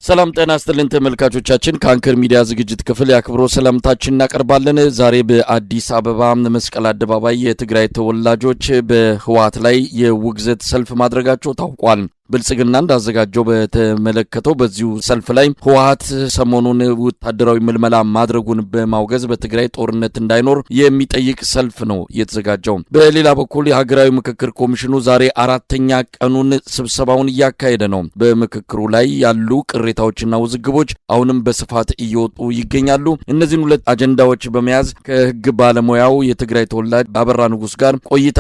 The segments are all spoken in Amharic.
ሰላም ጤና ይስጥልን ተመልካቾቻችን ከአንከር ሚዲያ ዝግጅት ክፍል ያክብሮ ሰላምታችን እናቀርባለን። ዛሬ በአዲስ አበባ መስቀል አደባባይ የትግራይ ተወላጆች በህወሓት ላይ የውግዘት ሰልፍ ማድረጋቸው ታውቋል። ብልጽግና እንዳዘጋጀው በተመለከተው በዚሁ ሰልፍ ላይ ህወሓት ሰሞኑን ወታደራዊ ምልመላ ማድረጉን በማውገዝ በትግራይ ጦርነት እንዳይኖር የሚጠይቅ ሰልፍ ነው የተዘጋጀው። በሌላ በኩል የሀገራዊ ምክክር ኮሚሽኑ ዛሬ አራተኛ ቀኑን ስብሰባውን እያካሄደ ነው። በምክክሩ ላይ ያሉ ቅሬታዎችና ውዝግቦች አሁንም በስፋት እየወጡ ይገኛሉ። እነዚህን ሁለት አጀንዳዎች በመያዝ ከህግ ባለሙያው የትግራይ ተወላጅ አበራ ንጉስ ጋር ቆይታ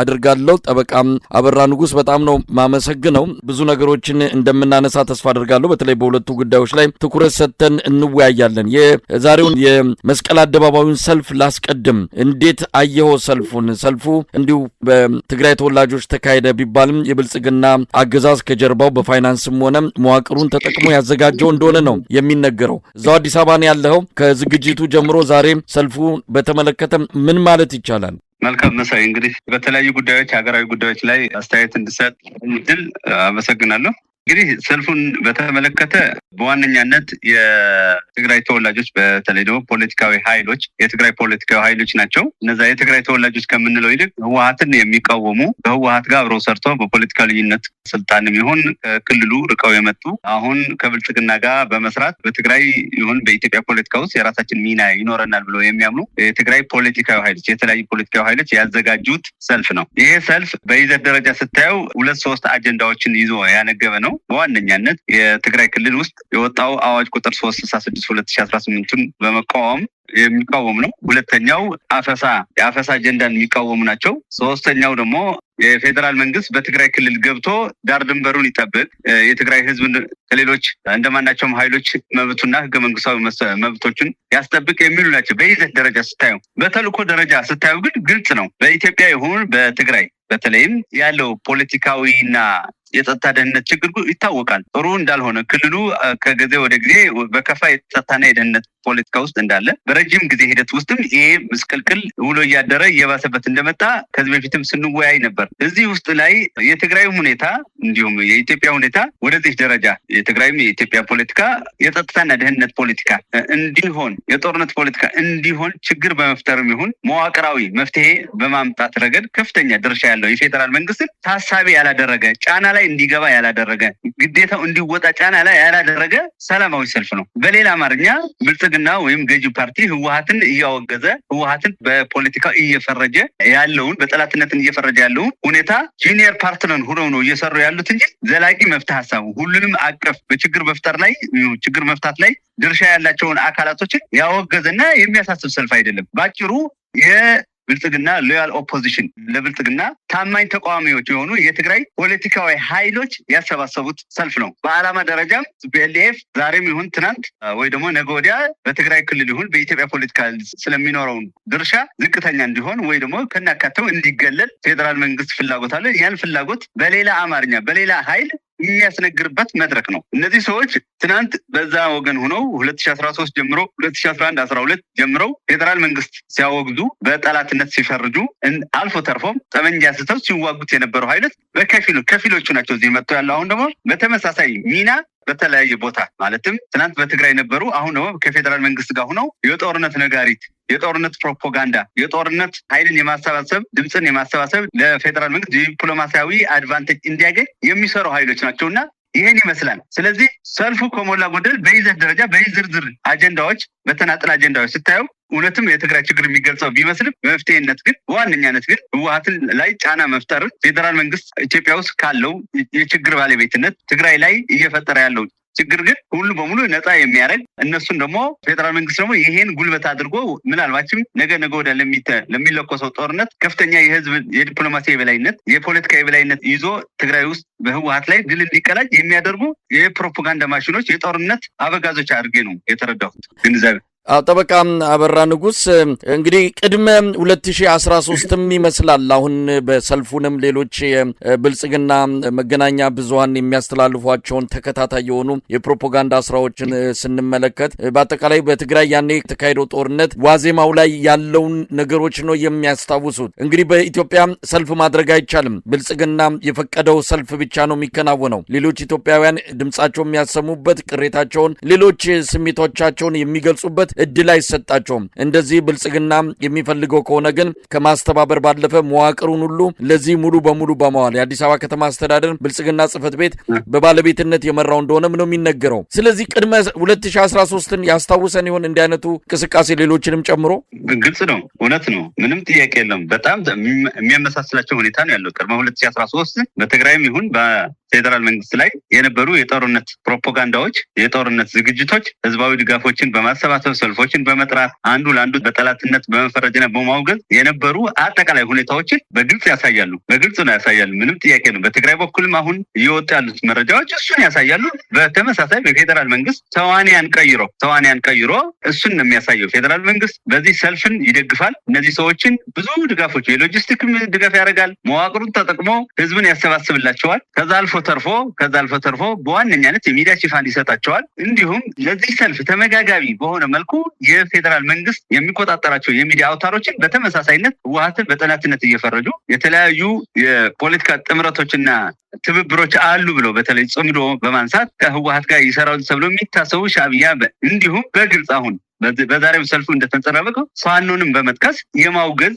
አድርጋለሁ። ጠበቃ አበራ ንጉስ በጣም ነው ማመሰግነው። ብዙ ነገሮችን እንደምናነሳ ተስፋ አደርጋለሁ። በተለይ በሁለቱ ጉዳዮች ላይ ትኩረት ሰጥተን እንወያያለን። የዛሬውን የመስቀል አደባባዩን ሰልፍ ላስቀድም። እንዴት አየኸው ሰልፉን? ሰልፉ እንዲሁ በትግራይ ተወላጆች ተካሄደ ቢባልም የብልጽግና አገዛዝ ከጀርባው በፋይናንስም ሆነ መዋቅሩን ተጠቅሞ ያዘጋጀው እንደሆነ ነው የሚነገረው። እዛው አዲስ አበባ ነው ያለኸው። ከዝግጅቱ ጀምሮ ዛሬ ሰልፉ በተመለከተ ምን ማለት ይቻላል? መልካም መሳይ፣ እንግዲህ በተለያዩ ጉዳዮች ሀገራዊ ጉዳዮች ላይ አስተያየት እንድሰጥ እድል አመሰግናለሁ። እንግዲህ ሰልፉን በተመለከተ በዋነኛነት የትግራይ ተወላጆች በተለይ ደግሞ ፖለቲካዊ ኃይሎች የትግራይ ፖለቲካዊ ኃይሎች ናቸው። እነዛ የትግራይ ተወላጆች ከምንለው ይልቅ ህወሓትን የሚቃወሙ በህወሓት ጋር አብረው ሰርተው በፖለቲካ ልዩነት ስልጣንም ይሁን ከክልሉ ርቀው የመጡ አሁን ከብልጽግና ጋር በመስራት በትግራይ ይሁን በኢትዮጵያ ፖለቲካ ውስጥ የራሳችን ሚና ይኖረናል ብለው የሚያምኑ የትግራይ ፖለቲካዊ ኃይሎች የተለያዩ ፖለቲካዊ ኃይሎች ያዘጋጁት ሰልፍ ነው። ይሄ ሰልፍ በይዘት ደረጃ ስታየው 2-3 አጀንዳዎችን ይዞ ያነገበ ነው። በዋነኛነት የትግራይ ክልል ውስጥ የወጣው አዋጅ ቁጥር 366/2018ን በመቃወም የሚቃወም ነው። ሁለተኛው የአፈሳ አጀንዳን የሚቃወሙ ናቸው። ሶስተኛው ደግሞ የፌዴራል መንግስት በትግራይ ክልል ገብቶ ዳር ድንበሩን ይጠብቅ፣ የትግራይ ህዝብን ከሌሎች እንደማናቸውም ኃይሎች መብቱና ህገ መንግስታዊ መብቶችን ያስጠብቅ የሚሉ ናቸው። በይዘት ደረጃ ስታዩ፣ በተልእኮ ደረጃ ስታዩ ግን ግልጽ ነው። በኢትዮጵያ ይሁን በትግራይ በተለይም ያለው ፖለቲካዊና የጸጥታ ደህንነት ችግር ይታወቃል። ጥሩ እንዳልሆነ ክልሉ ከጊዜ ወደ ጊዜ በከፋ የጸጥታና የደህንነት ፖለቲካ ውስጥ እንዳለ በረጅም ጊዜ ሂደት ውስጥም ይሄ ምስቅልቅል ውሎ እያደረ እየባሰበት እንደመጣ ከዚህ በፊትም ስንወያይ ነበር። እዚህ ውስጥ ላይ የትግራይ ሁኔታ እንዲሁም የኢትዮጵያ ሁኔታ ወደዚህ ደረጃ የትግራይም የኢትዮጵያ ፖለቲካ የጸጥታና ደህንነት ፖለቲካ እንዲሆን የጦርነት ፖለቲካ እንዲሆን ችግር በመፍጠርም ይሁን መዋቅራዊ መፍትሄ በማምጣት ረገድ ከፍተኛ ድርሻ ያለው የፌዴራል መንግስትን ታሳቢ ያላደረገ ጫና ላይ እንዲገባ ያላደረገ ግዴታው እንዲወጣ ጫና ላይ ያላደረገ ሰላማዊ ሰልፍ ነው። በሌላ አማርኛ ብልጽግና ወይም ገዢ ፓርቲ ህወሓትን እያወገዘ ህወሓትን በፖለቲካ እየፈረጀ ያለውን በጠላትነትን እየፈረጀ ያለውን ሁኔታ ጁኒየር ፓርትነር ሆነው ነው እየሰሩ ያሉት እንጂ ዘላቂ መፍትሄ ሀሳቡ ሁሉንም አቀፍ በችግር መፍታት ላይ ድርሻ ያላቸውን አካላቶችን ያወገዘና የሚያሳስብ ሰልፍ አይደለም። ባጭሩ ብልጽግና ሎያል ኦፖዚሽን ለብልጽግና ታማኝ ተቃዋሚዎች የሆኑ የትግራይ ፖለቲካዊ ኃይሎች ያሰባሰቡት ሰልፍ ነው። በዓላማ ደረጃም ፒኤልዲኤፍ ዛሬም ይሁን ትናንት ወይ ደግሞ ነገ ወዲያ በትግራይ ክልል ይሁን በኢትዮጵያ ፖለቲካ ስለሚኖረው ድርሻ ዝቅተኛ እንዲሆን ወይ ደግሞ ከናካተው እንዲገለል ፌዴራል መንግስት ፍላጎት አለ። ያን ፍላጎት በሌላ አማርኛ በሌላ ኃይል የሚያስነግርበት መድረክ ነው። እነዚህ ሰዎች ትናንት በዛ ወገን ሆነው 2013 ጀምሮ 2011-12 ጀምረው ፌዴራል መንግስት ሲያወግዙ በጠላትነት ሲፈርጁ አልፎ ተርፎም ጠመንጃ አንስተው ሲዋጉት የነበሩ ኃይሎች ከፊሎቹ ናቸው እዚህ መጥተው ያለው። አሁን ደግሞ በተመሳሳይ ሚና በተለያየ ቦታ ማለትም ትናንት በትግራይ ነበሩ፣ አሁን ደግሞ ከፌዴራል መንግስት ጋር ሆነው የጦርነት ነጋሪት፣ የጦርነት ፕሮፓጋንዳ፣ የጦርነት ኃይልን የማሰባሰብ ድምፅን የማሰባሰብ ለፌዴራል መንግስት ዲፕሎማሲያዊ አድቫንቴጅ እንዲያገኝ የሚሰሩ ኃይሎች ናቸውና ይሄን ይመስላል። ስለዚህ ሰልፉ ከሞላ ጎደል በይዘት ደረጃ በዝርዝር አጀንዳዎች በተናጠል አጀንዳዎች ስታየው እውነትም የትግራይ ችግር የሚገልጸው ቢመስልም በመፍትሄነት ግን በዋነኛነት ግን ህወሓትን ላይ ጫና መፍጠር ፌዴራል መንግስት ኢትዮጵያ ውስጥ ካለው የችግር ባለቤትነት ትግራይ ላይ እየፈጠረ ያለው ችግር ግን ሁሉ በሙሉ ነፃ የሚያደርግ እነሱን ደግሞ ፌዴራል መንግስት ደግሞ ይሄን ጉልበት አድርጎ ምናልባችም ነገ ወዲያ ለሚለኮሰው ጦርነት ከፍተኛ የህዝብ የዲፕሎማሲ የበላይነት የፖለቲካ የበላይነት ይዞ ትግራይ ውስጥ በህወሓት ላይ ድል እንዲቀላጅ የሚያደርጉ የፕሮፓጋንዳ ማሽኖች የጦርነት አበጋዞች አድርጌ ነው የተረዳሁት ግንዛቤ። ጠበቃ አበራ ንጉስ እንግዲህ ቅድመ 2013ም ይመስላል አሁን በሰልፉንም ሌሎች ብልጽግና መገናኛ ብዙሃን የሚያስተላልፏቸውን ተከታታይ የሆኑ የፕሮፓጋንዳ ስራዎችን ስንመለከት በአጠቃላይ በትግራይ ያኔ የተካሄደው ጦርነት ዋዜማው ላይ ያለውን ነገሮች ነው የሚያስታውሱት። እንግዲህ በኢትዮጵያ ሰልፍ ማድረግ አይቻልም፣ ብልጽግና የፈቀደው ሰልፍ ብቻ ነው የሚከናወነው። ሌሎች ኢትዮጵያውያን ድምጻቸው የሚያሰሙበት ቅሬታቸውን፣ ሌሎች ስሜቶቻቸውን የሚገልጹበት እድል አይሰጣቸውም። እንደዚህ ብልጽግና የሚፈልገው ከሆነ ግን ከማስተባበር ባለፈ መዋቅሩን ሁሉ ለዚህ ሙሉ በሙሉ በመዋል የአዲስ አበባ ከተማ አስተዳደር ብልጽግና ጽህፈት ቤት በባለቤትነት የመራው እንደሆነም ነው የሚነገረው። ስለዚህ ቅድመ 2013ን ያስታውሰን ይሆን እንዲህ አይነቱ እንቅስቃሴ ሌሎችንም ጨምሮ? ግልጽ ነው፣ እውነት ነው፣ ምንም ጥያቄ የለም። በጣም የሚያመሳስላቸው ሁኔታ ነው ያለው። ቅድመ 2013 በትግራይም ይሁን ፌደራል መንግስት ላይ የነበሩ የጦርነት ፕሮፓጋንዳዎች፣ የጦርነት ዝግጅቶች፣ ህዝባዊ ድጋፎችን በማሰባሰብ ሰልፎችን በመጥራት አንዱ ለአንዱ በጠላትነት በመፈረጅና በማውገዝ የነበሩ አጠቃላይ ሁኔታዎችን በግልጽ ያሳያሉ። በግልጽ ነው ያሳያሉ። ምንም ጥያቄ ነው። በትግራይ በኩልም አሁን እየወጡ ያሉት መረጃዎች እሱን ያሳያሉ። በተመሳሳይ በፌደራል መንግስት ተዋንያን ቀይሮ እሱን ነው የሚያሳየው። ፌደራል መንግስት በዚህ ሰልፍን ይደግፋል። እነዚህ ሰዎችን ብዙ ድጋፎች፣ የሎጂስቲክ ድጋፍ ያደርጋል። መዋቅሩን ተጠቅሞ ህዝብን ያሰባስብላቸዋል። ከዛ አልፎ ተርፎ በዋነኛነት የሚዲያ ሽፋን ይሰጣቸዋል። እንዲሁም ለዚህ ሰልፍ ተመጋጋቢ በሆነ መልኩ የፌደራል መንግስት የሚቆጣጠራቸው የሚዲያ አውታሮችን በተመሳሳይነት ህወሓትን በጠላትነት እየፈረጁ የተለያዩ የፖለቲካ ጥምረቶችና ትብብሮች አሉ ብለው በተለይ ጽምዶ በማንሳት ከህወሓት ጋር ይሰራሉ ተብሎ የሚታሰቡ ሻዕቢያ እንዲሁም በግልጽ አሁን በዛሬው ሰልፉ እንደተንጸባረቀው ፋኖንም በመጥቀስ የማውገዝ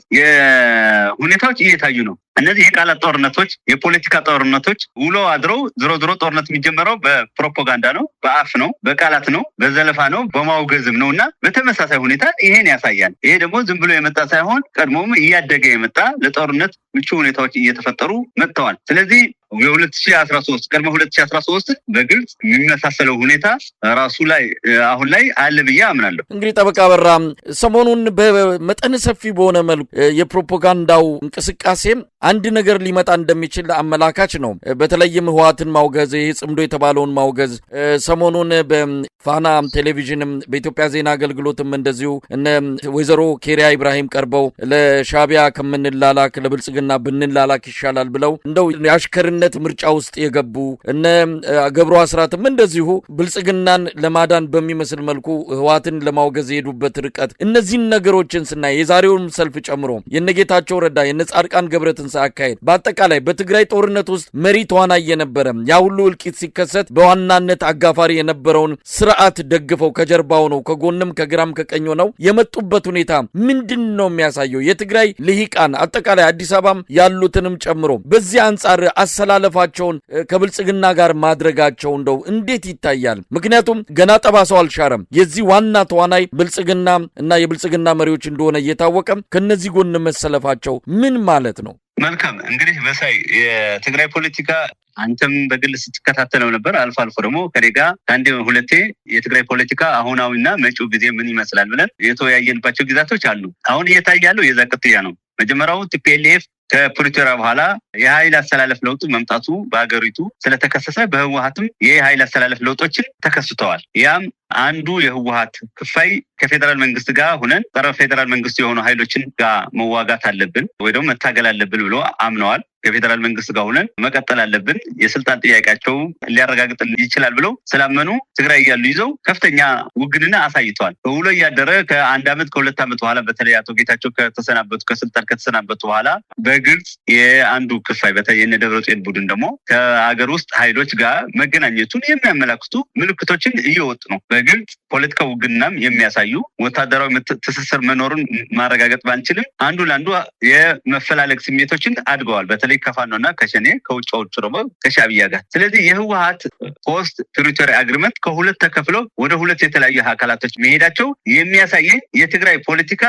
ሁኔታዎች እየታዩ ነው። እነዚህ የቃላት ጦርነቶች፣ የፖለቲካ ጦርነቶች ውሎ አድረው ዝሮ ጦርነት የሚጀመረው በፕሮፓጋንዳ ነው፣ በአፍ ነው፣ በቃላት ነው፣ በዘለፋ ነው፣ በማውገዝም ነው እና በተመሳሳይ ሁኔታ ይሄን ያሳያል። ይሄ ደግሞ ዝም ብሎ የመጣ ሳይሆን ቀድሞም እያደገ የመጣ ለጦርነት ምቹ ሁኔታዎች እየተፈጠሩ መጥተዋል። ስለዚህ የ2013 ቅድመ 2013 በግልጽ የሚመሳሰለው ሁኔታ ራሱ ላይ አሁን ላይ አለ ብዬ አምናለሁ። እንግዲህ ጠበቃ አበራ ሰሞኑን በመጠን ሰፊ በሆነ መልኩ የፕሮፓጋንዳው እንቅስቃሴም አንድ ነገር ሊመጣ እንደሚችል አመላካች ነው። በተለይም ህወሓትን ማውገዝ፣ ይሄ ጽምዶ የተባለውን ማውገዝ ሰሞኑን በፋና ቴሌቪዥንም በኢትዮጵያ ዜና አገልግሎትም እንደዚሁ እነ ወይዘሮ ኬሪያ ኢብራሂም ቀርበው ለሻዕቢያ ከምንላላክ ለብልጽግና ብንላላክ ይሻላል ብለው እንደው የአሽከርነት ምርጫ ውስጥ የገቡ እነ ገብሩ አስራትም እንደዚሁ ብልጽግናን ለማዳን በሚመስል መልኩ ህወሓትን ለማውገዝ የሄዱበት ርቀት፣ እነዚህን ነገሮችን ስናይ የዛሬውን ሰልፍ ጨምሮ የነጌታቸው ረዳ የነጻድቃን ገብረትን አካሄድ በአጠቃላይ በትግራይ ጦርነት ውስጥ መሪ ተዋናይ የነበረ ያ ሁሉ እልቂት ሲከሰት በዋናነት አጋፋሪ የነበረውን ስርዓት ደግፈው ከጀርባው ነው ከጎንም ከግራም ከቀኝ ነው የመጡበት ሁኔታ ምንድን ነው የሚያሳየው? የትግራይ ልሂቃን አጠቃላይ አዲስ አበባም ያሉትንም ጨምሮ በዚህ አንጻር አሰላለፋቸውን ከብልጽግና ጋር ማድረጋቸው እንደው እንዴት ይታያል? ምክንያቱም ገና ጠባሳው አልሻረም። የዚህ ዋና ተዋናይ ብልጽግና እና የብልጽግና መሪዎች እንደሆነ እየታወቀ ከነዚህ ጎን መሰለፋቸው ምን ማለት ነው? መልካም እንግዲህ መሳይ የትግራይ ፖለቲካ አንተም በግል ስትከታተለው ነበር። አልፎ አልፎ ደግሞ ከኔ ጋር አንድ ሁለቴ የትግራይ ፖለቲካ አሁናዊና መጪው ጊዜ ምን ይመስላል ብለን የተወያየንባቸው ጊዜያቶች አሉ። አሁን እየታየ ያለው የዛ ቅጥያ ነው። መጀመሪያው ቲፒኤልኤፍ ከፕሪቶሪያ በኋላ የኃይል አስተላለፍ ለውጡ መምጣቱ በሀገሪቱ ስለተከሰሰ በህወሓትም የኃይል አስተላለፍ ለውጦችን ተከስተዋል። ያም አንዱ የህወሓት ክፋይ ከፌደራል መንግስት ጋር ሆነን ጸረ ፌደራል መንግስት የሆኑ ኃይሎችን ጋር መዋጋት አለብን ወይ ደግሞ መታገል አለብን ብሎ አምነዋል። ከፌደራል መንግስት ጋር ሆነን መቀጠል አለብን፣ የስልጣን ጥያቄያቸው ሊያረጋግጥልን ይችላል ብለው ስላመኑ ትግራይ እያሉ ይዘው ከፍተኛ ውግንና አሳይተዋል። ውሎ እያደረ ከአንድ ዓመት ከሁለት ዓመት በኋላ በተለይ አቶ ጌታቸው ከስልጣን ከተሰናበቱ በኋላ በግልጽ የአንዱ ክፋይ በተለይ የነ ደብረጽዮን ቡድን ደግሞ ከሀገር ውስጥ ኃይሎች ጋር መገናኘቱን የሚያመላክቱ ምልክቶችን እየወጡ ነው። በግልጽ ፖለቲካ ውግንናም የሚያሳዩ ወታደራዊ ትስስር መኖሩን ማረጋገጥ ባንችልም አንዱ ለአንዱ የመፈላለግ ስሜቶችን አድገዋል። በተለይ ከፋኖና ከሸኔ ከውጭዎቹ ደግሞ ከሻዕቢያ ጋር። ስለዚህ የህወሓት ፖስት ፕሪቶሪያ አግሪመንት ከሁለት ተከፍለው ወደ ሁለት የተለያዩ አካላቶች መሄዳቸው የሚያሳየን የትግራይ ፖለቲካ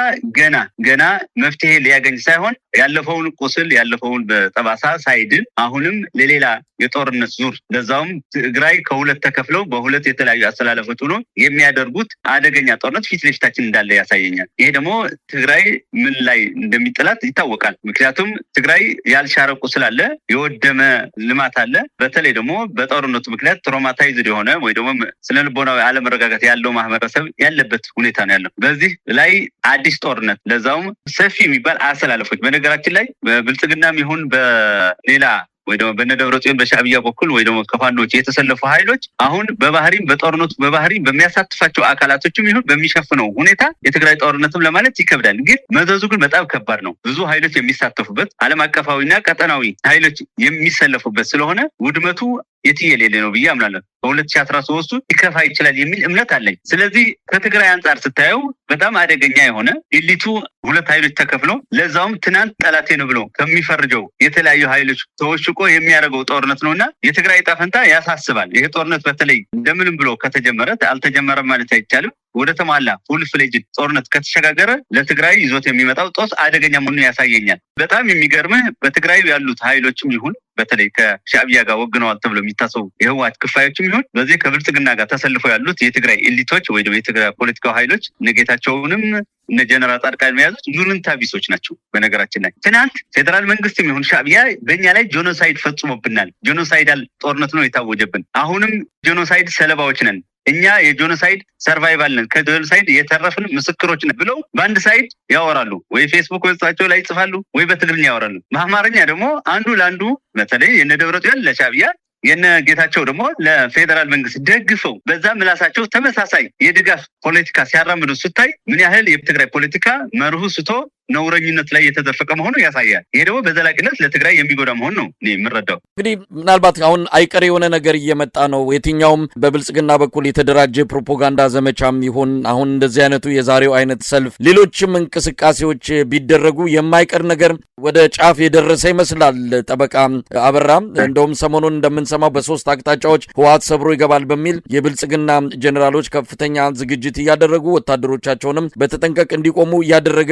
ገና መፍትሄ ሊያገኝ ሳይሆን ያለፈውን ቁስል ያለፈውን በጠባሳ ሳይድን አሁንም ለሌላ የጦርነት ዙር ለዛውም ትግራይ ከሁለት ተከፍለው በሁለት የተለያዩ አስተላለፎች ሆኖ የሚያደርጉት አደገኛ ጦርነት ፊት ለፊታችን እንዳለ ያሳየኛል። ይሄ ደግሞ ትግራይ ምን ላይ እንደሚጥላት ይታወቃል። ምክንያቱም ትግራይ ያልሻረ ደረቁ ስላለ የወደመ ልማት አለ። በተለይ ደግሞ በጦርነቱ ምክንያት ትራውማታይዝድ የሆነ ወይ ደግሞ ስነልቦናዊ አለመረጋጋት ያለው ማህበረሰብ ያለበት ሁኔታ ነው ያለው። በዚህ ላይ አዲስ ጦርነት ለዛውም ሰፊ የሚባል አሰላለፎች በነገራችን ላይ በብልጽግናም ይሁን በሌላ ወይ ደግሞ በነደብረጽዮን በሻዕቢያ በኩል ወይ ደግሞ ከፋኖች የተሰለፉ ኃይሎች አሁን በባህሪም በጦርነቱ በባህሪም በሚያሳትፋቸው አካላቶችም ይሁን በሚሸፍነው ሁኔታ የትግራይ ጦርነትም ለማለት ይከብዳል። ግን መዘዙ ግን በጣም ከባድ ነው። ብዙ ኃይሎች የሚሳተፉበት ዓለም አቀፋዊና ቀጠናዊ ኃይሎች የሚሰለፉበት ስለሆነ ውድመቱ የትየሌለ ነው ብዬ አምናለሁ። በ2013 ሊከፋ ይችላል የሚል እምነት አለኝ። ስለዚህ ከትግራይ አንጻር ስታየው በጣም አደገኛ የሆነ ኢሊቱ ሁለት ኃይሎች ተከፍለው ለዛውም ትናንት ጠላቴ ነው ብሎ ከሚፈርጀው የተለያዩ ኃይሎች ተወሽቆ የሚያደርገው ጦርነት ነውና የትግራይ ዕጣ ፈንታ ያሳስባል። ይሄ ጦርነት በተለይ እንደምንም ብሎ ከተጀመረ አልተጀመረም ማለት አይቻልም። ወደ ተሟላ ፉል ፍሌጅድ ጦርነት ከተሸጋገረ ለትግራይ ይዞት የሚመጣው ጦስ አደገኛ መሆኑን ያሳየኛል። በጣም የሚገርምህ በትግራይ ያሉት ኃይሎችም ይሁን በተለይ ከሻዕቢያ ጋር ወግነዋል ተብሎ የሚታሰቡ የህወሓት ክፋዮችም ይሁን በዚህ ከብልጽግና ጋር ተሰልፈው ያሉት የትግራይ ኤሊቶች ወይ ደግሞ የትግራይ ፖለቲካዊ ኃይሎች ነገታቸውንም እነ ጀነራል ጻድቃን የያዙት ዩኒታ ቢሶች ናቸው። በነገራችን ላይ ትናንት ፌደራል መንግስትም ይሁን ሻዕቢያ በእኛ ላይ ጄኖሳይድ ፈጽሞብናል፣ ጄኖሳይዳል ጦርነት ነው የታወጀብን፣ አሁንም ጄኖሳይድ ሰለባዎች ነን፣ እኛ የጄኖሳይድ ሰርቫይቫል ነን፣ ከጄኖሳይድ የተረፍን ምስክሮች ነን ብለው በአንድ ሳይድ ያወራሉ። ወይ ፌስቡክ ገጻቸው ላይ ይጽፋሉ፣ ወይ በትግርኛ ያወራሉ። በአማርኛ ደግሞ አንዱ ለአንዱ በተለይ የነ ደብረጽዮን ለሻዕቢያ የነ ጌታቸው ደግሞ ለፌደራል መንግስት ደግፈው በዛ ምላሳቸው ተመሳሳይ የድጋፍ ፖለቲካ ሲያራምዱ ስታይ ምን ያህል የትግራይ ፖለቲካ መርሁ ስቶ ነውረኝነት ላይ የተዘፈቀ መሆኑ ያሳያል። ይሄ ደግሞ በዘላቂነት ለትግራይ የሚጎዳ መሆኑ ነው እኔ የምረዳው። እንግዲህ ምናልባት አሁን አይቀሬ የሆነ ነገር እየመጣ ነው። የትኛውም በብልጽግና በኩል የተደራጀ ፕሮፓጋንዳ ዘመቻም ይሁን አሁን እንደዚህ አይነቱ የዛሬው አይነት ሰልፍ፣ ሌሎችም እንቅስቃሴዎች ቢደረጉ የማይቀር ነገር ወደ ጫፍ የደረሰ ይመስላል። ጠበቃ አበራ እንደውም ሰሞኑን እንደምንሰማው በሶስት አቅጣጫዎች ህወሓት ሰብሮ ይገባል በሚል የብልጽግና ጀኔራሎች ከፍተኛ ዝግጅት እያደረጉ ወታደሮቻቸውንም በተጠንቀቅ እንዲቆሙ እያደረገ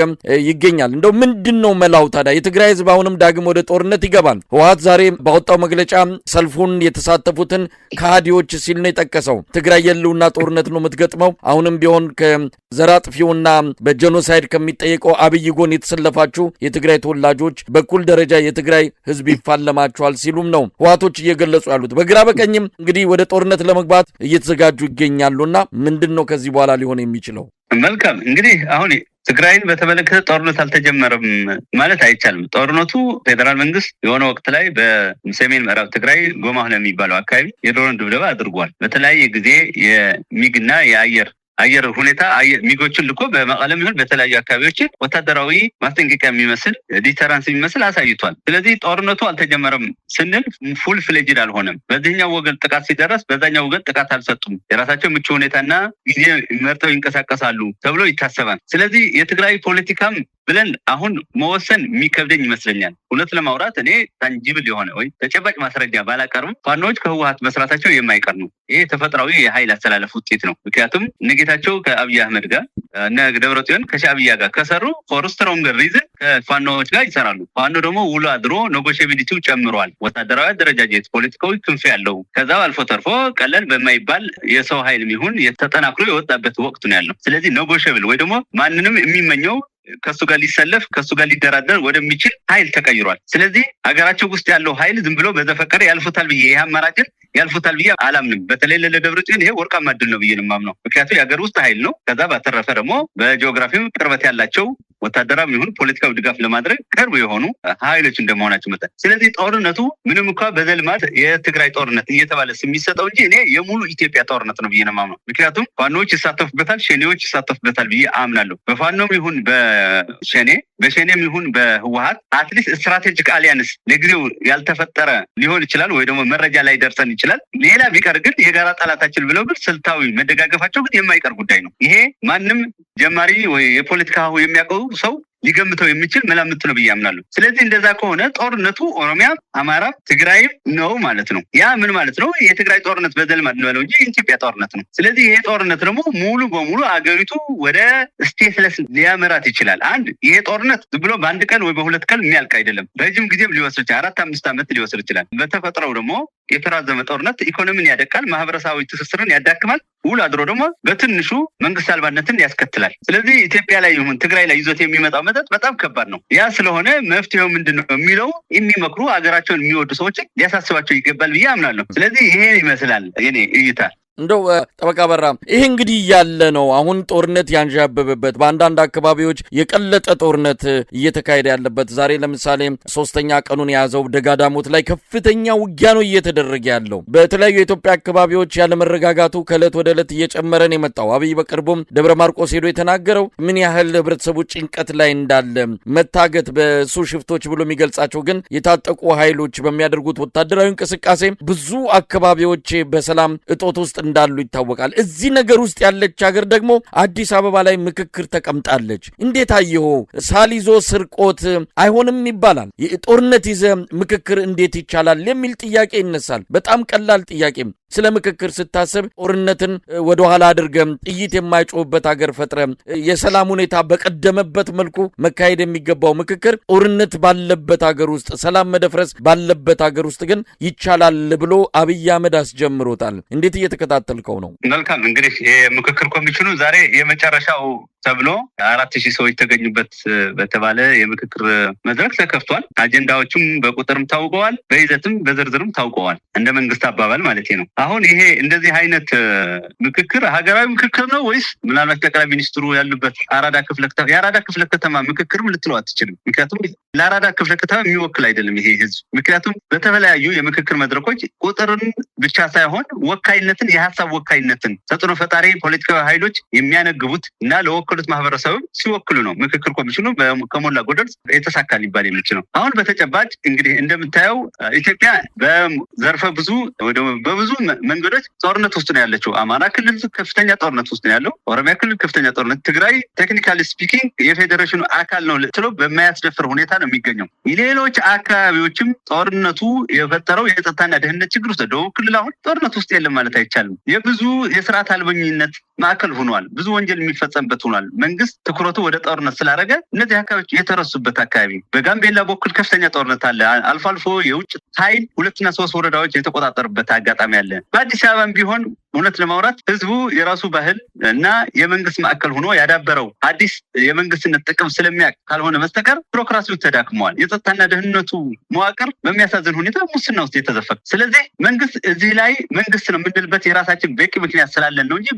ይገኛል። እንደው ምንድነው መላው ታዲያ? የትግራይ ህዝብ አሁንም ዳግም ወደ ጦርነት ይገባል? ህወሓት ዛሬ ባወጣው መግለጫ ሰልፉን የተሳተፉትን ከሃዲዎች ሲል ነው የጠቀሰው። ትግራይ የህልውና ጦርነት ነው የምትገጥመው። አሁንም ቢሆን ከዘራጥፊውና በጄኖሳይድ ከሚጠየቀው አብይ ጎን የተሰለፋችሁ የትግራይ ተወላጆች በኩል ደረጃ የትግራይ ህዝብ ይፋለማቸዋል ሲሉም ነው ህወሓቶች እየገለጹ ያሉት። በግራ በቀኝም እንግዲህ ወደ ጦርነት ለመግባት እየተዘጋጁ ይገኛሉና ምንድነው ከዚህ በኋላ ሊሆን የሚችለው? መልካም እንግዲህ አሁን ትግራይን በተመለከተ ጦርነት አልተጀመረም ማለት አይቻልም። ጦርነቱ ፌደራል መንግስት የሆነ ወቅት ላይ በሰሜን ምዕራብ ትግራይ ጎማህለ የሚባለው አካባቢ የድሮን ድብደባ አድርጓል። በተለያየ ጊዜ የሚግና የአየር ሁኔታ ሚጎችን ልኮ በመቀለም ይሁን በተለያዩ አካባቢዎችን ወታደራዊ ማስጠንቀቂያ የሚመስል ዲተራንስ የሚመስል አሳይቷል። ስለዚህ ጦርነቱ አልተጀመረም ስንል ፉል ፍሌጅድ አልሆነም። በዚህኛው ወገን ጥቃት ሲደረስ በዛኛው ወገን ጥቃት አልሰጡም። የራሳቸው ምቹ ሁኔታና ጊዜ መርጠው ይንቀሳቀሳሉ ተብሎ ይታሰባል። ስለዚህ የትግራይ ፖለቲካም ብለን አሁን መወሰን የሚከብደኝ ይመስለኛል። እውነት ለማውራት እኔ ታንጂብል የሆነ ወይ ተጨባጭ ማስረጃ ባላቀርብም ፋኖች ከህወሓት መስራታቸው የማይቀር ነው። ይሄ ተፈጥሯዊ የኃይል አስተላለፍ ውጤት ነው። ምክንያቱም ነጌታቸው ከአብይ አህመድ ጋር እና ደብረጽዮን ከሻዕቢያ ጋር ከሰሩ ፎር ስትሮንገር ሪዝን ከፋኖች ጋር ይሰራሉ። ፋኖ ደግሞ ውሎ አድሮ ኔጎሺዬቢሊቲው ጨምሯል። ወታደራዊ አደረጃጀት፣ ፖለቲካዊ ክንፍ ያለው ከዛው አልፎ ተርፎ ቀለል በማይባል የሰው ኃይል ይሁን የተጠናክሮ የወጣበት ወቅት ነው ያለው። ስለዚህ ኔጎሺዬብል ወይ ደግሞ ማንንም የሚመኘው ከሱ ጋር ሊሰለፍ ከሱ ጋር ሊደራደር ወደሚችል ኃይል ተቀይሯል። ስለዚህ ሀገራቸው ውስጥ ያለው ኃይል ዝም ብሎ በዘፈቀደ ያልፉታል ብዬ ይሄ አማራጭን ያልፉታል ብዬ አላምንም። በተለይ ለደብረጽዮን ይሄ ወርቃማ ዕድል ነው ብዬ ነው የማምነው። ምክንያቱም የሀገር ውስጥ ኃይል ነው። ከዛ ባተረፈ ደግሞ በጂኦግራፊው ቅርበት ያላቸው ወታደራዊ ይሁን ፖለቲካዊ ድጋፍ ለማድረግ ቅርብ የሆኑ ኃይሎች እንደመሆናቸው መጠን ስለዚህ ጦርነቱ ምንም እንኳን በዘልማት የትግራይ ጦርነት እየተባለ የሚሰጠው እንጂ እኔ የሙሉ ኢትዮጵያ ጦርነት ነው ብዬ ነው የማምነው። ምክንያቱም ፋኖች ይሳተፉበታል፣ ሸኔዎች ይሳተፉበታል ብዬ አምናለሁ። በፋኖም ይሁን በሸኔም ይሁን በህወሓት አትሊስት ስትራቴጂክ አሊያንስ ለጊዜው ያልተፈጠረ ሊሆን ይችላል፣ ወይ ደግሞ መረጃ ላይ ደርሰን ይችላል። ሌላ ቢቀር ግን የጋራ ጠላታችን ብለው ግን ስልታዊ መደጋገፋቸው ግን የማይቀር ጉዳይ ነው። ይሄ ማንም ጀማሪ ወይ የፖለቲካ የሚያውቀው ሰው ሊገምተው የሚችል መላምት ነው ብዬ አምናለሁ። ስለዚህ እንደዛ ከሆነ ጦርነቱ ኦሮሚያ፣ አማራ፣ ትግራይ ነው ማለት ነው። ያ ምን ማለት ነው? የትግራይ ጦርነት በዘልማድ ነው እንጂ የኢትዮጵያ ጦርነት ነው። ስለዚህ ይሄ ጦርነት ደግሞ ሙሉ በሙሉ አገሪቱ ወደ ስቴትለስ ሊያመራት ይችላል። አንድ ይሄ ጦርነት ዝም ብሎ በአንድ ቀን ወይ በሁለት ቀን የሚያልቅ አይደለም። ረጅም ጊዜም ሊወስድ ይችላል። 4-5 ዓመት ሊወስድ ይችላል። በተፈጥሮው ደግሞ የተራዘመ ጦርነት ኢኮኖሚን ያደቃል፣ ማህበረሰባዊ ትስስርን ያዳክማል፣ ውሎ አድሮ ደግሞ በትንሹ መንግስት አልባነትን ያስከትላል። ስለዚህ ኢትዮጵያ ላይ ይሁን ትግራይ ላይ ይዞት የሚመጣው መጠጥ በጣም ከባድ ነው። ያ ስለሆነ መፍትሄው ምንድነው የሚለው የሚመክሩ ሀገራቸውን የሚወዱ ሰዎች ሊያሳስባቸው ይገባል ብዬ አምናለሁ። ስለዚህ ይሄ ይመስላል የኔ እይታ። እንደው ጠበቃ በራ ይሄ እንግዲህ ያለ ነው አሁን ጦርነት ያንዣበበበት በአንዳንድ አካባቢዎች የቀለጠ ጦርነት እየተካሄደ ያለበት ዛሬ ለምሳሌ 3ኛ ቀኑን የያዘው ደጋዳሞት ላይ ከፍተኛ ውጊያ ነው እየተደረገ ያለው። በተለያዩ የኢትዮጵያ አካባቢዎች ያለ መረጋጋቱ ከዕለት ወደ ዕለት እየጨመረ ነው የመጣው። አብይ በቅርቡም ደብረ ማርቆስ ሄዶ የተናገረው ምን ያህል ህብረተሰቡ ጭንቀት ላይ እንዳለ መታገት በሱ ሽፍቶች ብሎ የሚገልጻቸው ግን የታጠቁ ኃይሎች በሚያደርጉት ወታደራዊ እንቅስቃሴ ብዙ አካባቢዎች በሰላም እጦት ውስጥ እንዳሉ ይታወቃል። እዚህ ነገር ውስጥ ያለች ሀገር ደግሞ አዲስ አበባ ላይ ምክክር ተቀምጣለች። እንዴት አየሁ? ሳሊዞ ስርቆት አይሆንም ይባላል። ጦርነት ይዘ ምክክር እንዴት ይቻላል የሚል ጥያቄ ይነሳል። በጣም ቀላል ጥያቄ። ስለ ምክክር ስታስብ ጦርነትን ወደ ኋላ አድርገም ጥይት የማይጮህበት ሀገር ፈጥረ የሰላም ሁኔታ በቀደመበት መልኩ መካሄድ የሚገባው ምክክር ጦርነት ባለበት ሀገር ውስጥ ሰላም መደፍረስ ባለበት ሀገር ውስጥ ግን ይቻላል ብሎ አብይ አህመድ አስጀምሮታል። እንዴት እየተከታተልከው ነው? መልካም እንግዲህ የምክክር ኮሚሽኑ ዛሬ የመጨረሻው ተብሎ 4000 ሰዎች ተገኙበት በተባለ የምክክር መድረክ ተከፍቷል። አጀንዳዎቹም በቁጥርም ታውቀዋል፣ በይዘትም በዝርዝርም ታውቀዋል። እንደ መንግስት አባባል ማለት ነው። አሁን ይሄ እንደዚህ አይነት ምክክር ሀገራዊ ምክክር ነው ወይስ ምናልባት ጠቅላይ ሚኒስትሩ ያሉበት የአራዳ ክፍለ ከተማ ምክክርም ልትለው አትችልም። ምክንያቱም ለአራዳ ክፍለ ከተማ የሚወክል አይደለም ይሄ ህዝብ። ምክንያቱም በተለያዩ የምክክር መድረኮች ቁጥርን ብቻ ሳይሆን ወካይነትን፣ የሀሳብ ወካይነትን ተጽዕኖ ፈጣሪ ፖለቲካዊ ኃይሎች የሚያነግቡት እና ለወከሉት ማህበረሰብ ሲወክሉ ነው ምክክር ኮሚሽኑ ከሞላ ጎደል የተሳካ ሊባል የሚችለው። አሁን በተጨባጭ እንግዲህ እንደምታየው ኢትዮጵያ በዘርፈ ብዙ በብዙ መንገዶች ጦርነት ውስጥ ነው ያለችው። አማራ ክልል ከፍተኛ ጦርነት ውስጥ ነው ያለው። ኦሮሚያ ክልል ከፍተኛ ጦርነት፣ ትግራይ ቴክኒካሊ ስፒኪንግ የፌዴሬሽኑ አካል ነው ልትለው በማያስደፍር ሁኔታ ነው የሚገኘው። ሌሎች አካባቢዎችም ጦርነቱ የፈጠረው የጸጥታና ደህንነት ችግር ውስጥ ደቡብ ክልል አሁን ጦርነት ውስጥ የለም ማለት አይቻልም። የብዙ የስርዓት አልበኝነት ማዕከል ሆኗል። ብዙ ወንጀል የሚፈጸምበት ሆኗል። መንግስት ትኩረቱ ወደ ጦርነት ስላደረገ እነዚህ አካባቢዎች የተረሱበት አካባቢ። በጋምቤላ በኩል ከፍተኛ ጦርነት አለ። አልፎ አልፎ የውጭ ኃይል 2 እና 3 ወረዳዎች የተቆጣጠሩበት አጋጣሚ አለ። በአዲስ አበባም ቢሆን እውነት ለማውራት ህዝቡ የራሱ ባህል እና የመንግስት ማዕከል ሆኖ ያዳበረው አዲስ የመንግስትነት ጥቅም ስለሚያውቅ ካልሆነ በስተቀር ቢሮክራሲው ተዳክመዋል። የጸጥታና ደህንነቱ መዋቅር በሚያሳዝን ሁኔታ ሙስና ውስጥ የተዘፈቀ። ስለዚህ መንግስት እዚህ ላይ መንግስት ነው የምንልበት የራሳችን በቂ ምክንያት ስላለን ነው እንጂ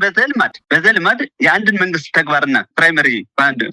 በዘልማድ የአንድን መንግስት ተግባርና ፕራይመሪ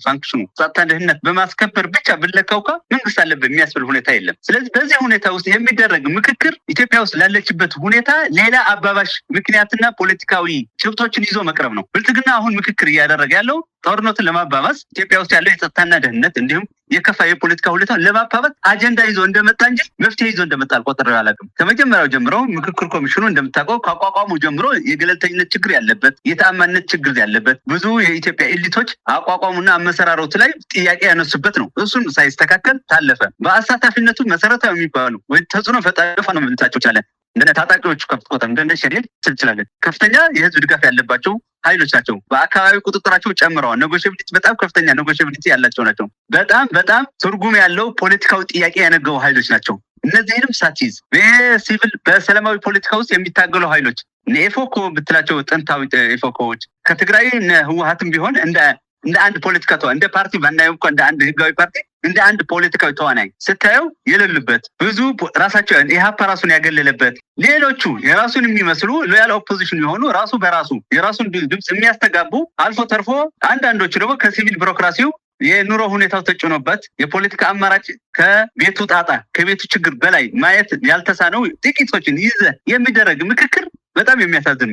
ፋንክሽኑ ጸጥታና ደህንነት በማስከበር ብቻ ብለካውካ መንግስት አለበት የሚያስብል ሁኔታ የለም። ስለዚህ በዚህ ሁኔታ ውስጥ የሚደረግ ምክክር ኢትዮጵያ ውስጥ ላለችበት ሁኔታ ሌላ አባባሽ ምክንያትና ፖለቲካዊ ጭብጦችን ይዞ መቅረብ ነው። ብልጽግና አሁን ምክክር እያደረገ ያለው ጦርነቱን ለማባባስ ኢትዮጵያ ውስጥ ያለው የጸጥታና ደህንነት እንዲሁም የከፋ የፖለቲካ ሁኔታ ለማባባስ አጀንዳ ይዞ እንደመጣ እንጂ መፍትሄ ይዞ እንደመጣ አልቆጥሬው አላውቅም። ከመጀመሪያው ጀምሮ ምክክር ኮሚሽኑ እንደምታውቀው ከአቋቋሙ ጀምሮ የገለልተኝነት ችግር ያለበት፣ የተአማንነት ችግር ያለበት፣ ብዙ የኢትዮጵያ ኤሊቶች አቋቋሙና አመሰራረቱ ላይ ጥያቄ ያነሱበት ነው። እሱን ሳይስተካከል ታለፈ። በአሳታፊነቱ መሰረታዊ የሚባሉ ወይ ተጽዕኖ ፈጣሪ ነው ምንታቸው ይችላል እንደ ታጣቂዎቹ ከፍቆታ እንደ ሸሪል ትችላለን ከፍተኛ የህዝብ ድጋፍ ያለባቸው ኃይሎች ናቸው። በአካባቢ ቁጥጥራቸው ጨምረዋል። ኔጎሺዬቢሊቲ በጣም ከፍተኛ ኔጎሺዬቢሊቲ ያላቸው ናቸው። በጣም ትርጉም ያለው ፖለቲካዊ ጥያቄ ያነገቡ ኃይሎች ናቸው። እነዚህንም ሳትይዝ በሲቪል በሰላማዊ ፖለቲካ ውስጥ የሚታገሉ ኃይሎች ኤፎኮ ብትላቸው ጥንታዊ ኤፎኮዎች ከትግራይ ህወሓትም ቢሆን እንደ አንድ ፖለቲካ ተዋናይ እንደ ፓርቲ ባናየው እንኳን እንደ አንድ ህጋዊ ፓርቲ እንደ አንድ ፖለቲካዊ ተዋናይ ስታየው የሌሉበት ብዙ ራሳቸው ኢህአፓ ራሱን ያገለለበት ሌሎቹ የራሱን የሚመስሉ ሎያል ኦፖዚሽን የሆኑ ራሱ በራሱ የራሱን ድምጽ የሚያስተጋቡ አልፎ ተርፎ አንዳንዶቹ ደግሞ ከሲቪል ቢሮክራሲው የኑሮ ሁኔታው ተጭኖበት የፖለቲካ አማራጭ ከቤቱ ጣጣ ከቤቱ ችግር በላይ ማየት ያልተሳነው ጥቂቶችን ይዘ የሚደረግ ምክክር በጣም የሚያሳዝን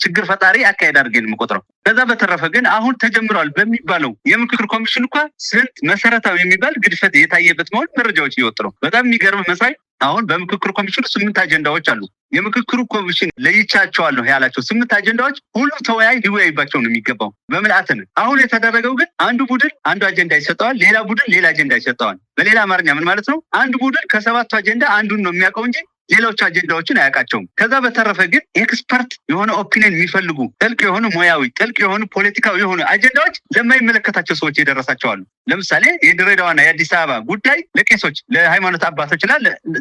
ችግር ፈጣሪ አካሄድ አድርጌ ነው የምቆጥረው። ከዛ በተረፈ ግን አሁን ተጀምሯል በሚባለው የምክክር ኮሚሽን እንኳን ስንት መሰረታዊ የሚባል ግድፈት የታየበት መሆን መረጃዎች እየወጡ ነው። በጣም የሚገርም መሳይ አሁን በምክክር ኮሚሽኑ 8 አጀንዳዎች አሉ። የምክክሩ ኮሚሽን ለይቻቸዋለሁ ያላቸው 8 አጀንዳዎች ሁሉም ተወያይ ሊወያይባቸው ነው የሚገባው በምልአትን። አሁን የተደረገው ግን አንዱ ቡድን አንዱ አጀንዳ ይሰጠዋል፣ ሌላ ቡድን ሌላ አጀንዳ ይሰጠዋል። በሌላ አማርኛ ምን ማለት ነው? አንዱ ቡድን ከ7ቱ አጀንዳ አንዱን ነው የሚያውቀው እንጂ ሌሎች አጀንዳዎችን አያውቃቸውም። ከዛ በተረፈ ግን ኤክስፐርት የሆነ ኦፒኒየን የሚፈልጉ ጥልቅ የሆኑ ሙያዊ ጥልቅ የሆኑ ፖለቲካዊ የሆኑ አጀንዳዎች ለማይመለከታቸው ሰዎች የደረሳቸዋል። ለምሳሌ የድሬዳዋና የአዲስ አበባ ጉዳይ ለቄሶች ለሃይማኖት አባቶችና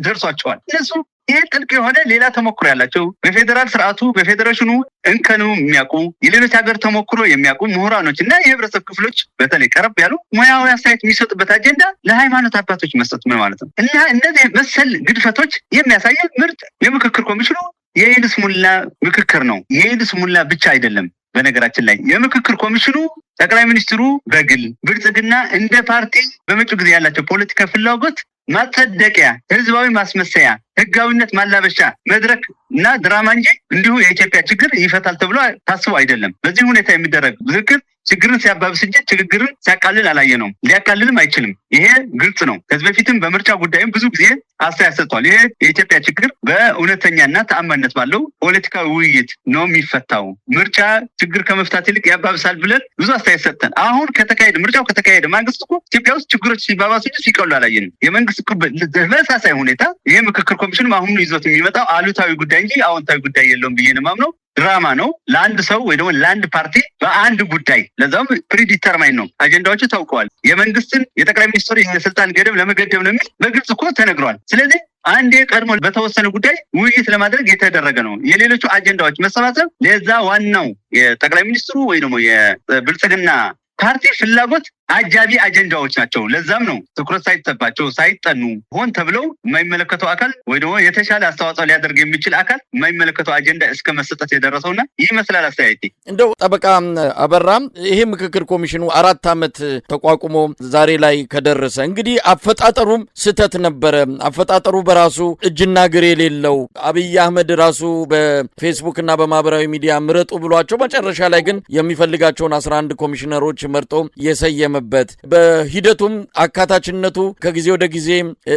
ደርሷቸዋል። እነሱ ይሄ ጥልቅ የሆነ ሌላ ተሞክሮ ያላቸው በፌደራል ስርዓቱ በፌዴሬሽኑ እንከኑ የሚያውቁ የሌሎች ሀገር ተሞክሮ የሚያውቁ ምሁራኖች እና የህብረተሰብ ክፍሎች በተለይ ቀረብ ያሉ ሙያዊ አስተያየት የሚሰጡበት አጀንዳ ለሃይማኖት አባቶች መስጠት ምን ማለት ነው? እና እነዚህ መሰል ግድፈቶች የሚያሳየው ምርጥ የምክክር ኮሚሽኑ የይስሙላ ምክክር ነው። የይስሙላ ብቻ አይደለም። በነገራችን ላይ የምክክር ኮሚሽኑ ጠቅላይ ሚኒስትሩ በግል ብልጽግና እንደ ፓርቲ በመጪው ጊዜ ያላቸው ፖለቲካ ፍላጎት ማጸደቂያ ህዝባዊ ማስመሰያ ህጋዊነት ማላበሻ መድረክ እና ድራማ እንጂ እንዲሁ የኢትዮጵያ ችግር ይፈታል ተብሎ ታስቦ አይደለም። በዚህ ሁኔታ የሚደረግ ምክክር ችግርን ሲያባብስ እንጂ ችግርን ሲያቃልል አላየነውም። ሊያቃልልም አይችልም። ይሄ ግልጽ ነው። ከዚህ በፊትም በምርጫ ጉዳይም ብዙ ጊዜ አስተያየት ሰጥቷል። ይሄ የኢትዮጵያ ችግር በእውነተኛና ተአማኒነት ባለው ፖለቲካዊ ውይይት ነው የሚፈታው። ምርጫ ችግር ከመፍታት ይልቅ ያባብሳል ብለን ብዙ አስተያየት ሰጥተን አሁን ምርጫው ከተካሄደ ማግስት እኮ ኢትዮጵያ ውስጥ ችግሮች ሲባባሱ እንጂ ሲቀሉ አላየንም። የመንግስት በተመሳሳይ ሁኔታ ይሄ ምክክር ኮሚሽን አሁን ይዞት የሚመጣው አሉታዊ ጉዳይ እንጂ አዎንታዊ ጉዳይ የለውም ብዬ ነው የማምነው። ድራማ ነው። ለአንድ ሰው ወይ ደግሞ ለአንድ ፓርቲ በአንድ ጉዳይ ለዛም ፕሪዲተርማይን ነው። አጀንዳዎቹ ታውቀዋል። የመንግስትን የጠቅላይ ሚኒስትሩ የስልጣን ገደብ ለመገደብ ነው የሚል በግልጽ እኮ ተነግሯል። ስለዚህ አንዴ ቀድሞ በተወሰነ ጉዳይ ውይይት ለማድረግ የተደረገ ነው። የሌሎቹ አጀንዳዎች መሰባሰብ ለዛ ዋናው የጠቅላይ ሚኒስትሩ ወይ ደግሞ የብልጽግና ፓርቲ ፍላጎት አጃቢ አጀንዳዎች ናቸው። ለዛም ነው ትኩረት ሳይተባቸው ሳይጠኑ ሆን ተብለው የማይመለከተው አካል ወይ ደግሞ የተሻለ አስተዋጽኦ ሊያደርግ የሚችል አካል የማይመለከተው አጀንዳ እስከ መስጠት የደረሰውና ይመስላል አስተያየቴ። እንደው ጠበቃ አበራም ይሄ ምክክር ኮሚሽኑ 4 ዓመት ተቋቁሞ ዛሬ ላይ ከደረሰ እንግዲህ አፈጣጠሩም ስህተት ነበረ። አፈጣጠሩ በራሱ እጅና እግር የሌለው አብይ አህመድ ራሱ በፌስቡክ እና በማህበራዊ ሚዲያ ምረጡ ብሏቸው መጨረሻ ላይ ግን የሚፈልጋቸውን 11 ኮሚሽነሮች መርጦ የሰየመ በሂደቱም አካታችነቱ ከጊዜ ወደ ጊዜ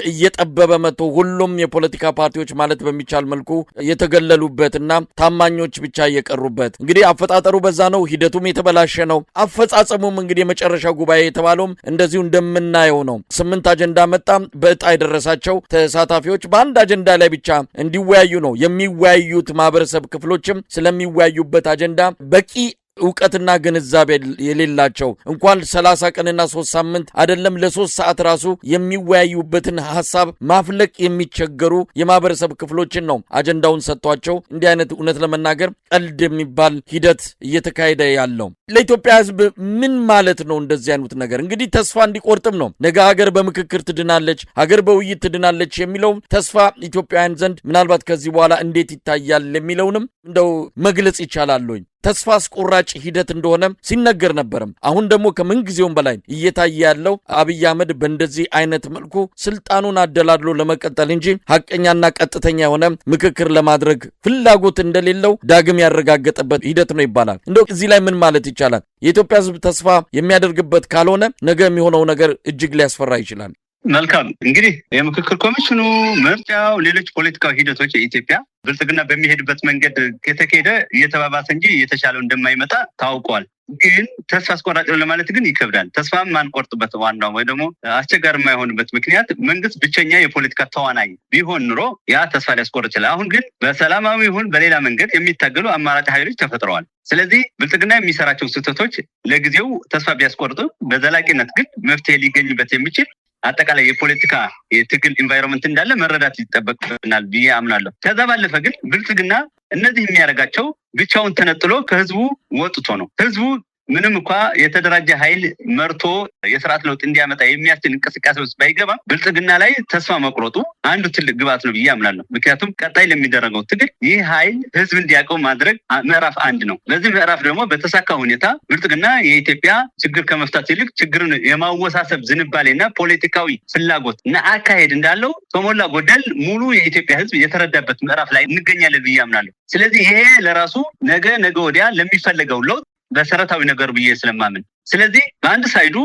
እየጠበበ መጥቶ ሁሉም የፖለቲካ ፓርቲዎች ማለት በሚቻል መልኩ የተገለሉበትና ታማኞች ብቻ እየቀሩበት እንግዲህ አፈጣጠሩ በዛ ነው። ሂደቱም የተበላሸ ነው። አፈጻጸሙም እንግዲህ የመጨረሻ ጉባኤ የተባለውም እንደዚሁ እንደምናየው ነው። 8 አጀንዳ መጣ። በእጣ የደረሳቸው ተሳታፊዎች በአንድ አጀንዳ ላይ ብቻ እንዲወያዩ ነው። የሚወያዩት ማህበረሰብ ክፍሎችም ስለሚወያዩበት አጀንዳ በቂ እውቀትና ግንዛቤ የሌላቸው እንኳን 30 ቀንና 3 ሳምንት አይደለም ለ3 ሰዓት ራሱ የሚወያዩበትን ሐሳብ ማፍለቅ የሚቸገሩ የማህበረሰብ ክፍሎችን ነው አጀንዳውን ሰጥቷቸው እንዲህ አይነት እውነት ለመናገር ቀልድ የሚባል ሂደት እየተካሄደ ያለው። ለኢትዮጵያ ሕዝብ ምን ማለት ነው እንደዚህ አይነት ነገር? እንግዲህ ተስፋ እንዲቆርጥም ነው። ነገ ሀገር በምክክር ትድናለች፣ ሀገር በውይይት ትድናለች የሚለው ተስፋ ኢትዮጵያውያን ዘንድ ምናልባት ከዚህ በኋላ እንዴት ይታያል የሚለውንም እንደው መግለጽ ይቻላል። ተስፋ አስቆራጭ ሂደት እንደሆነ ሲነገር ነበርም። አሁን ደግሞ ከምን ጊዜውም በላይ እየታየ ያለው አብይ አህመድ በእንደዚህ አይነት መልኩ ስልጣኑን አደላድሎ ለመቀጠል እንጂ ሐቀኛና ቀጥተኛ የሆነ ምክክር ለማድረግ ፍላጎት እንደሌለው ዳግም ያረጋገጠበት ሂደት ነው ይባላል። እንደው እዚህ ላይ ምን ማለት ይቻላል? የኢትዮጵያ ሕዝብ ተስፋ የሚያደርግበት ካልሆነ ነገ የሚሆነው ነገር እጅግ ሊያስፈራ ይችላል። መልካም እንግዲህ የምክክር ኮሚሽኑ ምርጫው፣ ሌሎች ፖለቲካዊ ሂደቶች የኢትዮጵያ ብልጽግና በሚሄድበት መንገድ ከተካሄደ እየተባባሰ እንጂ እየተሻለው እንደማይመጣ ታውቋል። ግን ተስፋ አስቆራጭ ነው ለማለት ግን ይከብዳል። ተስፋ ማንቆርጥበት ዋናው ወይ ደግሞ አስቸጋሪ የማይሆንበት ምክንያት መንግስት ብቸኛ የፖለቲካ ተዋናይ ቢሆን ኑሮ ያ ተስፋ ሊያስቆርጥ ይችላል። አሁን ግን በሰላማዊ ይሁን በሌላ መንገድ የሚታገሉ አማራጭ ኃይሎች ተፈጥረዋል። ስለዚህ ብልጽግና የሚሰራቸው ስህተቶች ለጊዜው ተስፋ ቢያስቆርጡ በዘላቂነት ግን መፍትሄ ሊገኝበት የሚችል አጠቃላይ የፖለቲካ የትግል ኢንቫይሮንመንት እንዳለ መረዳት ይጠበቅብናል ብዬ አምናለሁ። ከዛ ባለፈ ግን ብልጽግና እነዚህ የሚያደርጋቸው ብቻውን ተነጥሎ ከህዝቡ ወጥቶ ነው። ህዝቡ ምንም እንኳ የተደራጀ ኃይል መርቶ የስርዓት ለውጥ እንዲያመጣ የሚያስችል እንቅስቃሴ ውስጥ ባይገባም ብልጽግና ላይ ተስፋ መቁረጡ አንዱ ትልቅ ግብዓት ነው ብዬ አምናለሁ። ምክንያቱም ቀጣይ ለሚደረገው ትግል ይህ ኃይል ህዝብ እንዲያውቀው ማድረግ ምዕራፍ 1 ነው። በዚህ ምዕራፍ ደግሞ በተሳካ ሁኔታ ብልጽግና የኢትዮጵያ ችግር ከመፍታት ይልቅ ችግርን የማወሳሰብ ዝንባሌና ፖለቲካዊ ፍላጎት እና አካሄድ እንዳለው ከሞላ ጎደል ሙሉ የኢትዮጵያ ህዝብ የተረዳበት ምዕራፍ ላይ እንገኛለን ብዬ አምናለሁ። ስለዚህ ይሄ ለራሱ ነገ ወዲያ ለሚፈለገው ለውጥ መሰረታዊ ነገር ብዬ ስለማምን፣ ስለዚህ በአንድ ሳይዱ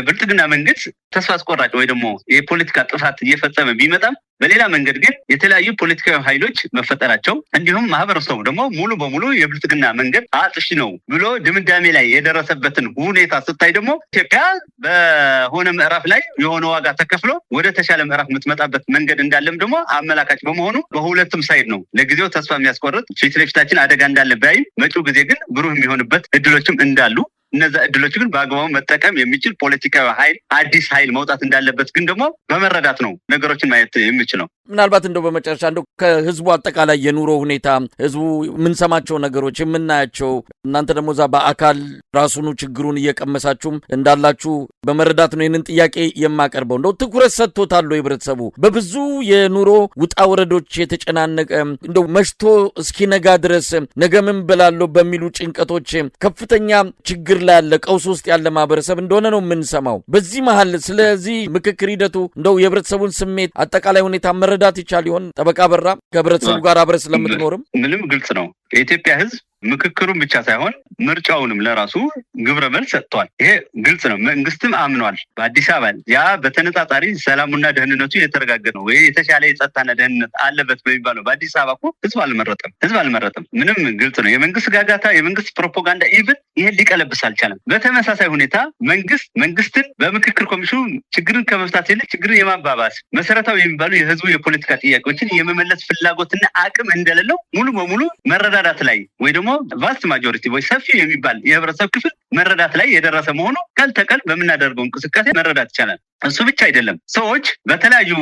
ብልጽግና መንግስት ተስፋ አስቆራጭ ወይ ደግሞ የፖለቲካ ጥፋት እየፈጸመ ቢመጣም በሌላ መንገድ ግን የተለያዩ ፖለቲካዊ ኃይሎች መፈጠራቸው እንዲሁም ማህበረሰቡ ደግሞ ሙሉ በሙሉ የብልጽግና መንገድ አጥፊ ነው ብሎ ድምዳሜ ላይ የደረሰበትን ሁኔታ ስታይ ደግሞ ኢትዮጵያ በሆነ ምዕራፍ ላይ የሆነ ዋጋ ተከፍሎ ወደ ተሻለ ምዕራፍ የምትመጣበት መንገድ እንዳለም ደግሞ አመላካች በመሆኑ በሁለቱም ሳይድ ነው ለጊዜው ተስፋ የሚያስቆርጥ ፊት ለፊታችን አደጋ እንዳለ ባይም መጪው ጊዜ ግን ብሩህ የሚሆንበት እድሎችም እንዳሉ እነዛ እድሎች ግን በአግባቡ መጠቀም የሚችል ፖለቲካዊ ኃይል አዲስ ኃይል መውጣት እንዳለበት ግን ደግሞ በመረዳት ነው ነገሮችን ማየት የሚችለው። ምናልባት እንደው በመጨረሻ እንደው ከህዝቡ አጠቃላይ የኑሮ ሁኔታ ህዝቡ የምንሰማቸው ነገሮች የምናያቸው እናንተ ደግሞ እዛ በአካል ራሱኑ ችግሩን እየቀመሳችሁም እንዳላችሁ በመረዳት ነው ይህንን ጥያቄ የማቀርበው። እንደው ትኩረት ሰጥቶታል ህብረተሰቡ በብዙ የኑሮ ውጣ ወረዶች የተጨናነቀ እንደው መሽቶ እስኪነጋ ድረስ ነገ ምን በላለሁ በሚሉ ጭንቀቶች ከፍተኛ ችግር ላይ ያለ ቀውስ ውስጥ ያለ ማህበረሰብ እንደሆነ ነው የምንሰማው። በዚህ መሀል ስለዚህ ምክክር ሂደቱ እንደው የህብረተሰቡን ስሜት አጠቃላይ ሁኔታ መረዳት ይቻል ይሆን? ጠበቃ በራ ከህብረተሰቡ ጋር አብረህ ስለምትኖርም ምንም ግልጽ ነው። የኢትዮጵያ ህዝብ ምክክሩን ብቻ ሳይሆን ምርጫውንም ለራሱ ግብረ መልስ ሰጥቷል። ይሄ ግልጽ ነው። መንግስትም አምኗል። በአዲስ አበባ ያ በተነጻጻሪ ሰላሙና ደህንነቱ የተረጋገጠ ነው ወይ የተሻለ የጸጥታና ደህንነት አለበት በሚባለው በአዲስ አበባ እኮ ህዝብ አልመረጠም። ምንም ግልጽ ነው። የመንግስት ጋጋታ፣ የመንግስት ፕሮፓጋንዳ ኢቭን ይሄን ሊቀለብስ አልቻለም። በተመሳሳይ ሁኔታ መንግስትን በምክክር ኮሚሽኑ ችግርን ከመፍታት ይልቅ ችግርን የማባባስ መሰረታዊ የሚባሉ የህዝቡ የፖለቲካ ጥያቄዎችን የመመለስ ፍላጎትና አቅም እንደሌለው ሙሉ በሙሉ መረዳዳት ላይ ወይ ደግሞ ቫስት ማጆሪቲ ወይ ሰፊ የሚባል የህብረተሰብ ክፍል መረዳት ላይ የደረሰ መሆኑ ቀን ተቀን በምናደርገው እንቅስቃሴ መረዳት ይቻላል። እሱ ብቻ አይደለም። ሰዎች በተለያዩ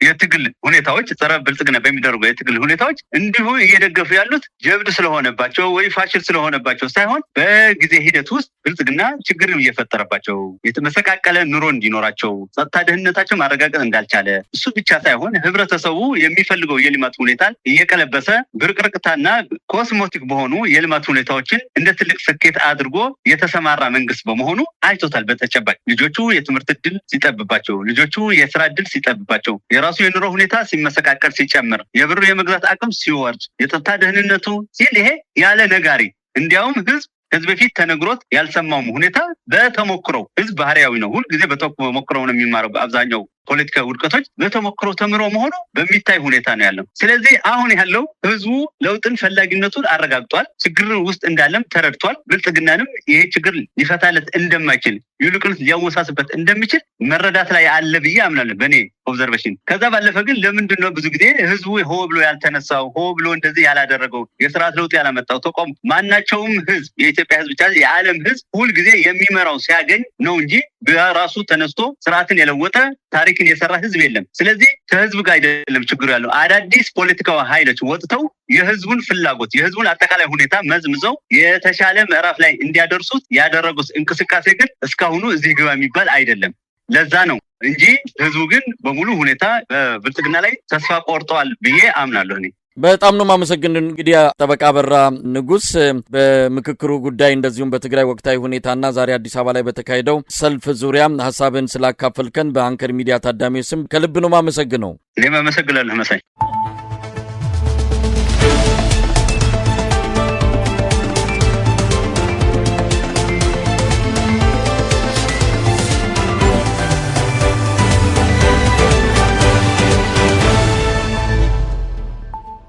የትግል ሁኔታዎች ጸረ ብልጽግና በሚደረጉ የትግል ሁኔታዎች እንዲሁ እየደገፉ ያሉት ጀብድ ስለሆነባቸው ወይ ፋሽል ስለሆነባቸው ሳይሆን በጊዜ ሂደት ውስጥ ብልጽግና ችግርን እየፈጠረባቸው የተመሰቃቀለ ኑሮ እንዲኖራቸው ጸጥታ ደህንነታቸው ማረጋገጥ እንዳልቻለ እሱ ብቻ ሳይሆን ህብረተሰቡ የሚፈልገው የልማት ሁኔታን እየቀለበሰ ብርቅርቅታና ኮስሞቲክ በሆኑ የልማት ሁኔታዎችን እንደ ትልቅ ስኬት አድርጎ የተሰማራ መንግስት በመሆኑ አይቶታል። በተጨባጭ ልጆቹ የትምህርት እድል ሲጠብባቸው፣ ልጆቹ የስራ እድል ሲጠብባቸው፣ የራሱ የኑሮ ሁኔታ ሲመሰቃቀል ሲጨምር፣ የብሩ የመግዛት አቅም ሲወርድ፣ የጸጥታ ደህንነቱ ሲል ይሄ ያለ ነጋሪ እንዲያውም ህዝብ በፊት ተነግሮት ያልሰማውም ሁኔታ በተሞክሮ ህዝብ ባህሪያዊ ነው። ሁልጊዜ በተሞክሮ ነው የሚማረው። በአብዛኛው ፖለቲካዊ ውድቀቶች በተሞክሮ ተምሮ መሆኑ በሚታይ ሁኔታ ነው ያለው። ስለዚህ አሁን ያለው ህዝቡ ለውጥን ፈላጊነቱን አረጋግጧል። ችግር ውስጥ እንዳለም ተረድቷል። ብልጽግናንም ይሄ ችግር ሊፈታለት እንደማይችል ይልቁንስ ሊያወሳስበት እንደሚችል መረዳት ላይ አለ ብዬ አምናለሁ በእኔ ኦብዘርቬሽን። ከዛ ባለፈ ግን ለምንድን ነው ብዙ ጊዜ ህዝቡ ሆ ብሎ ያልተነሳው፣ ሆ ብሎ እንደዚህ ያላደረገው፣ የስርዓት ለውጥ ያላመጣው ተቋም? ማናቸውም ህዝብ የኢትዮጵያ ህዝብ ብቻ የዓለም ህዝብ ሁልጊዜ የሚመራው ሲያገኝ ነው እንጂ በራሱ ተነስቶ ስርዓትን የለወጠ ታሪክን የሰራ ህዝብ የለም። ስለዚህ ከህዝብ ጋር አይደለም ችግሩ ያለው። አዳዲስ ፖለቲካዊ ኃይሎች ወጥተው የህዝቡን ፍላጎት የህዝቡን አጠቃላይ ሁኔታ መዝምዘው የተሻለ ምዕራፍ ላይ እንዲያደርሱት ያደረጉት እንቅስቃሴ ግን እስካሁኑ እዚህ ግባ የሚባል አይደለም። ለዛ ነው እንጂ ህዝቡ ግን በሙሉ ሁኔታ በብልጽግና ላይ ተስፋ ቆርጠዋል ብዬ አምናለሁ እኔ። በጣም ነው ማመሰግን። እንግዲህ ጠበቃ በራ ንጉስ በምክክሩ ጉዳይ እንደዚሁም በትግራይ ወቅታዊ ሁኔታና ዛሬ አዲስ አበባ ላይ በተካሄደው ሰልፍ ዙሪያ ሀሳብን ስላካፈልከን በአንከር ሚዲያ ታዳሚዎች ስም ከልብ ነው ማመሰግነው። እኔም አመሰግናለሁ መሳይ።